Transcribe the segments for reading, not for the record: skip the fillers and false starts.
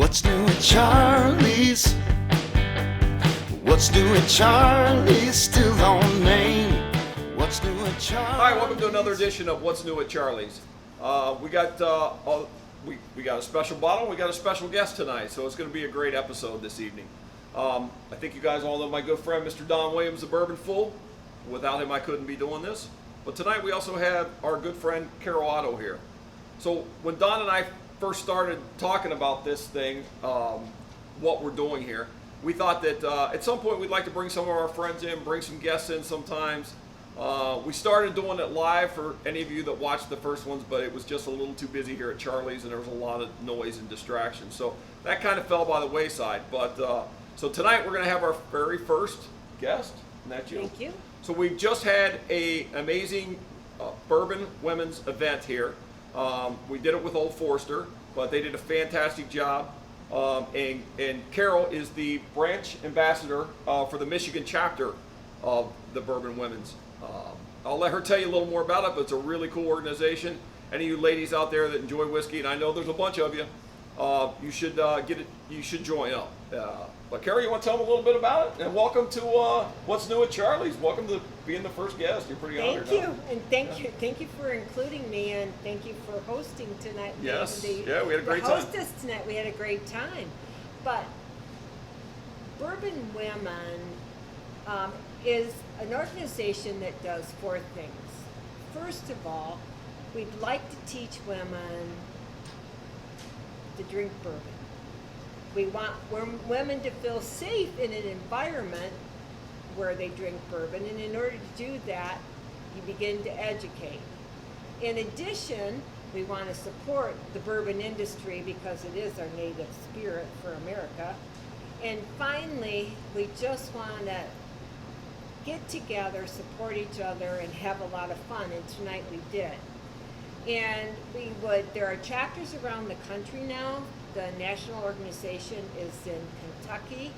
What's new at Charlie's? What's new at Charlie's? Still on Main. What's new at Charlie's? Hi, welcome to another edition of What's New at Charlie's. We got a special bottle. We got a special guest tonight, so it's going to be a great episode this evening. I think you guys all know my good friend, Mr. Don Williams, the Bourbon Fool. Without him, I couldn't be doing this. But tonight we also have our good friend Carol Otto here. So when Don and I first started talking about this thing, what we're doing here, we thought that at some point we'd like to bring some of our friends in, bring some guests in sometimes. We started doing it live for any of you that watched the first ones, but it was just a little too busy here at Charlie's and there was a lot of noise and distraction. So that kind of fell by the wayside. But so tonight we're going to have our very first guest. Isn't that you? Thank you. So we've just had an amazing Bourbon Women's event here. We did it with Old Forester, but they did a fantastic job. And Carol is the branch ambassador for the Michigan chapter of the Bourbon Women's. I'll let her tell you a little more about it, but it's a really cool organization. Any of you ladies out there that enjoy whiskey, and I know there's a bunch of you, you should get it. You should join up. But Carol, you want to tell them a little bit about it? And welcome to What's New at Charlie's. Welcome to being the first guest. You're pretty honored. Thank you, and thank you for including me, and thank you for hosting tonight. Yes, yeah, we had a great time. Hostess tonight, we had a great time. But Bourbon Women is an organization that does four things. First of all, we'd like to teach women to drink bourbon. We want women to feel safe in an environment where they drink bourbon, and in order to do that, you begin to educate. In addition, we want to support the bourbon industry because it is our native spirit for America. And finally, we just want to get together, support each other, and have a lot of fun, and tonight we did. And there are chapters around the country now. The national organization is in Kentucky.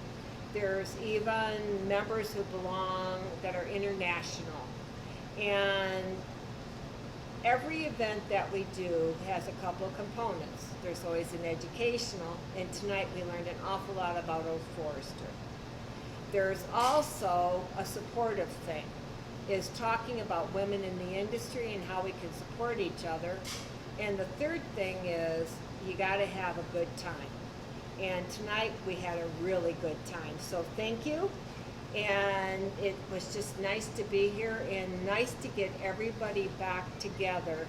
There's even members who belong that are international. And every event that we do has a couple of components. There's always an educational, and tonight we learned an awful lot about Old Forester. There's also a supportive thing, is talking about women in the industry and how we can support each other. And the third thing is you got to have a good time. And tonight we had a really good time. So thank you. And it was just nice to be here and nice to get everybody back together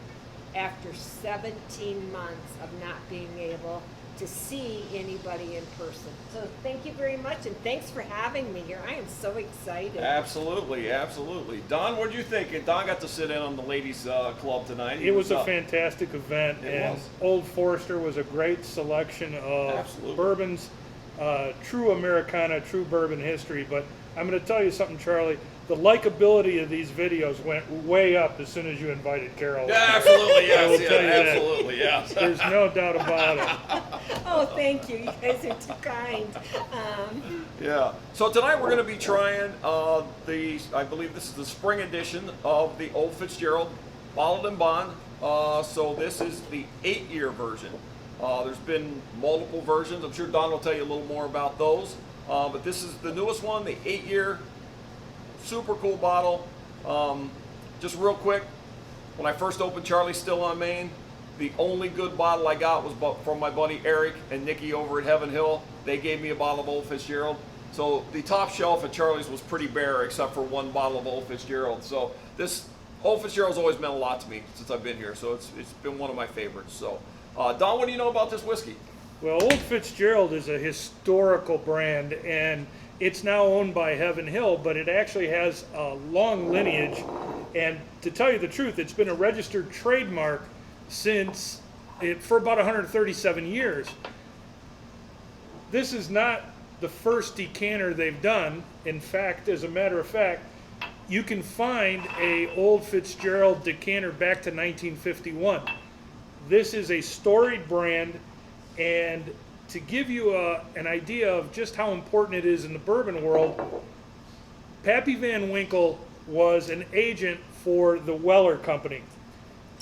after 17 months of not being able to see anybody in person. So thank you very much, and thanks for having me here. I am so excited. Absolutely, absolutely. Don, what did you think? And Don got to sit in on the ladies' club tonight. It was a fantastic event, and was. Old Forester was a great selection of Absolutely. bourbons, true Americana, true bourbon history. But I'm going to tell you something, Charlie. The likability of these videos went way up as soon as you invited Carol. Yeah, absolutely, I will yes, tell you that. absolutely, yes. There's no doubt about it. Oh, thank you. You guys are too kind. Yeah. So tonight we're going to be trying I believe this is the spring edition of the Old Fitzgerald Bottled and Bond. So this is the 8-year version. There's been multiple versions. I'm sure Don will tell you a little more about those. But this is the newest one, the 8-year. Super cool bottle. Just real quick, when I first opened Charlie's Still on Main, the only good bottle I got was from my buddy Eric and Nikki over at Heaven Hill. They gave me a bottle of Old Fitzgerald. So the top shelf at Charlie's was pretty bare except for one bottle of Old Fitzgerald. So this Old Fitzgerald's always meant a lot to me since I've been here. So it's been one of my favorites. So Don, what do you know about this whiskey? Well, Old Fitzgerald is a historical brand, and it's now owned by Heaven Hill, but it actually has a long lineage. And to tell you the truth, it's been a registered trademark for about 137 years. This is not the first decanter they've done. In fact, as a matter of fact, you can find a Old Fitzgerald decanter back to 1951. This is a storied brand, and to give you an idea of just how important it is in the bourbon world, Pappy Van Winkle was an agent for the Weller Company.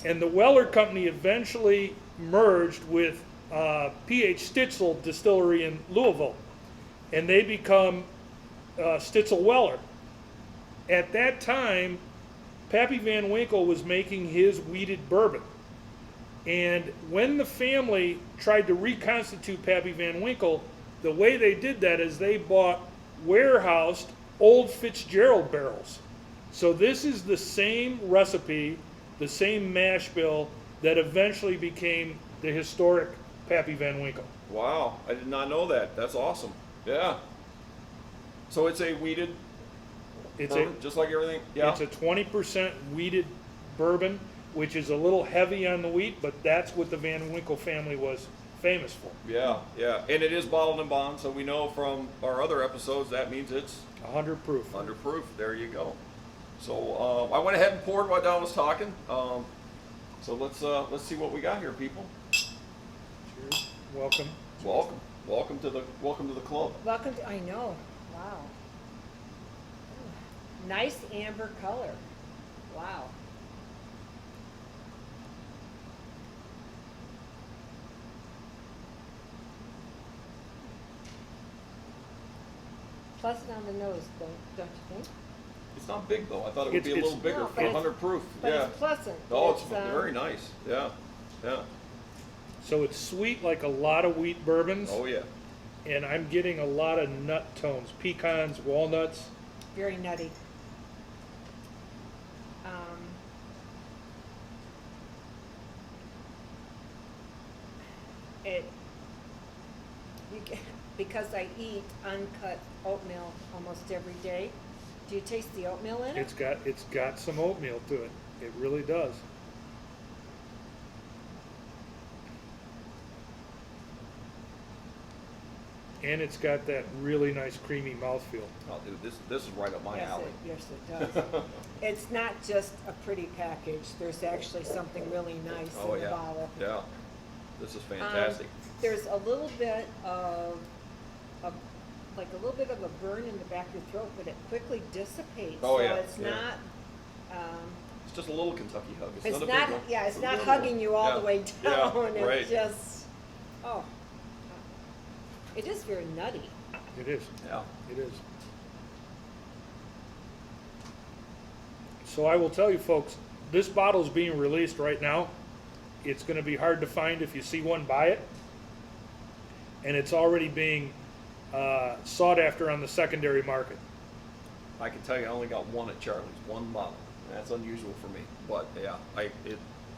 And the Weller Company eventually merged with P.H. Stitzel Distillery in Louisville, and they become Stitzel Weller. At that time, Pappy Van Winkle was making his wheated bourbon. And when the family tried to reconstitute Pappy Van Winkle, the way they did that is they bought warehoused old Fitzgerald barrels. So this is the same recipe, the same mash bill that eventually became the historic Pappy Van Winkle. Wow, I did not know that. That's awesome. Yeah. So it's a wheated It's bourbon, just like everything? Yeah. It's a 20% wheated bourbon, which is a little heavy on the wheat, but that's what the Van Winkle family was famous for. Yeah, yeah. And it is bottled and bond, so we know from our other episodes that means it's 100 proof. 100 proof. There you go. So I went ahead and poured while Don was talking. So let's see what we got here, people. Cheers. Welcome. Welcome to the club. Welcome to, I know, wow. Nice amber color, wow. Pleasant on the nose, don't you think? It's not big though. I thought it would be a little bigger No, for but it's- 100 proof. But Yeah. it's pleasant. Oh, it's very nice. Yeah, yeah. So it's sweet like a lot of wheat bourbons, Oh yeah. and I'm getting a lot of nut tones, pecans, walnuts. Very nutty. It, because I eat uncut oatmeal almost every day. Do you taste the oatmeal in it? It's got some oatmeal to it. It really does. And it's got that really nice creamy mouthfeel. Oh, dude, this is right up my Yes, alley. yes, it does. It's not just a pretty package. There's actually something really nice Oh in the yeah. bottle. Yeah. This is fantastic. There's a little bit of like a little bit of a burn in the back of your throat, but it quickly dissipates. Oh, so yeah, it's yeah. not. It's just a little Kentucky hug. It's It's not a not. big one. Yeah, it's a not little hugging one. you all Yeah. the way Yeah, down. right. It's just. Oh. It is very nutty. It is. Yeah. It is. So I will tell you folks, this bottle is being released right now. It's going to be hard to find. If you see one, buy it. And it's already being sought after on the secondary market. I can tell you, I only got one at Charlie's, one bottle. That's unusual for me, but yeah,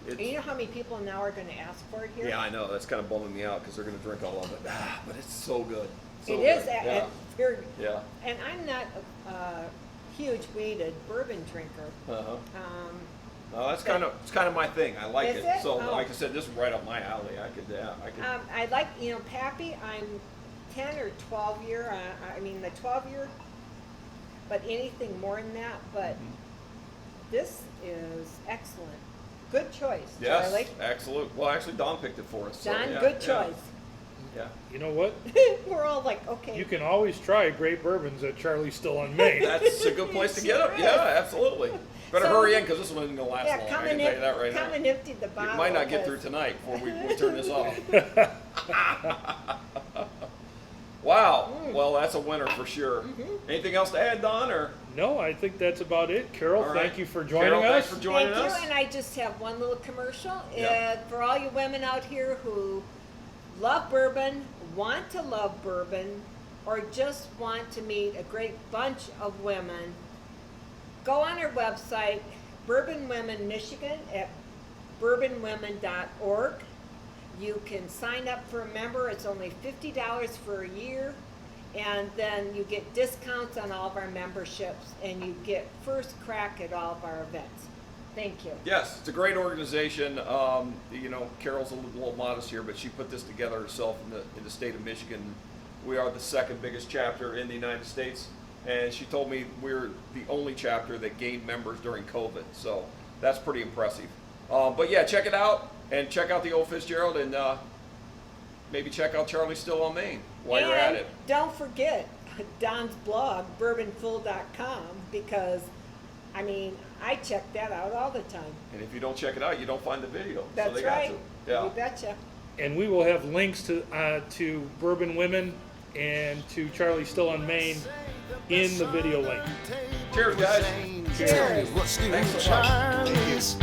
And you know how many people now are going to ask for it here? yeah, I know that's kind of bumming me out because they're going to drink all of it. But it's so good. So It is. good. Yeah. Yeah. Yeah. And I'm not a huge wheated bourbon drinker. Uh-huh. Um, No, it's kind of my thing. I like Is it. it? So, Oh. like I said, this is right up my alley. I could. I like, Pappy, I'm 10 or 12 year, I mean the 12 year, but anything more than that, but this is excellent. Good choice, Yes, Charlie. excellent. Well, actually, Don picked it for us. So, Don, yeah, good yeah, choice. Yeah. You know what? We're all like, okay. You can always try great bourbons at Charlie's Still on Main. That's a good place to get them. Sure Yeah, is. absolutely. Better So- hurry in because this one isn't going to last Yeah, long. I come can and tell you that right come now. and empty the bottle. You might not get 'cause- through tonight before we turn this off. Wow. Well, that's a winner for sure. Anything else to add, Don? Or No, I think that's about it. Carol, All right. thank you for joining Carol, us. thanks for joining Thank us. you, and I just have one little commercial. Yeah. For all you women out here who love bourbon, want to love bourbon, or just want to meet a great bunch of women, go on our website, Bourbon Women Michigan, at bourbonwomen.org. You can sign up for a member. It's only $50 for a year. And then you get discounts on all of our memberships, and you get first crack at all of our events. Thank you. Yes, it's a great organization. Carol's a little modest here, but she put this together herself in the state of Michigan. We are the second biggest chapter in the United States, and she told me we're the only chapter that gained members during COVID. So that's pretty impressive. But yeah, check it out, and check out the old Fitzgerald, and maybe check out Charlie's Still on Main while you're at it. Don't forget Don's blog, bourbonful.com, because, I check that out all the time. And if you don't check it out, you don't find the video. That's so they right. got to. Yeah. You betcha. And we will have links to Bourbon Women and to Charlie Still on Main in the video link. Cheers, guys. Tell me what's new, Thanks so much. Charlie's.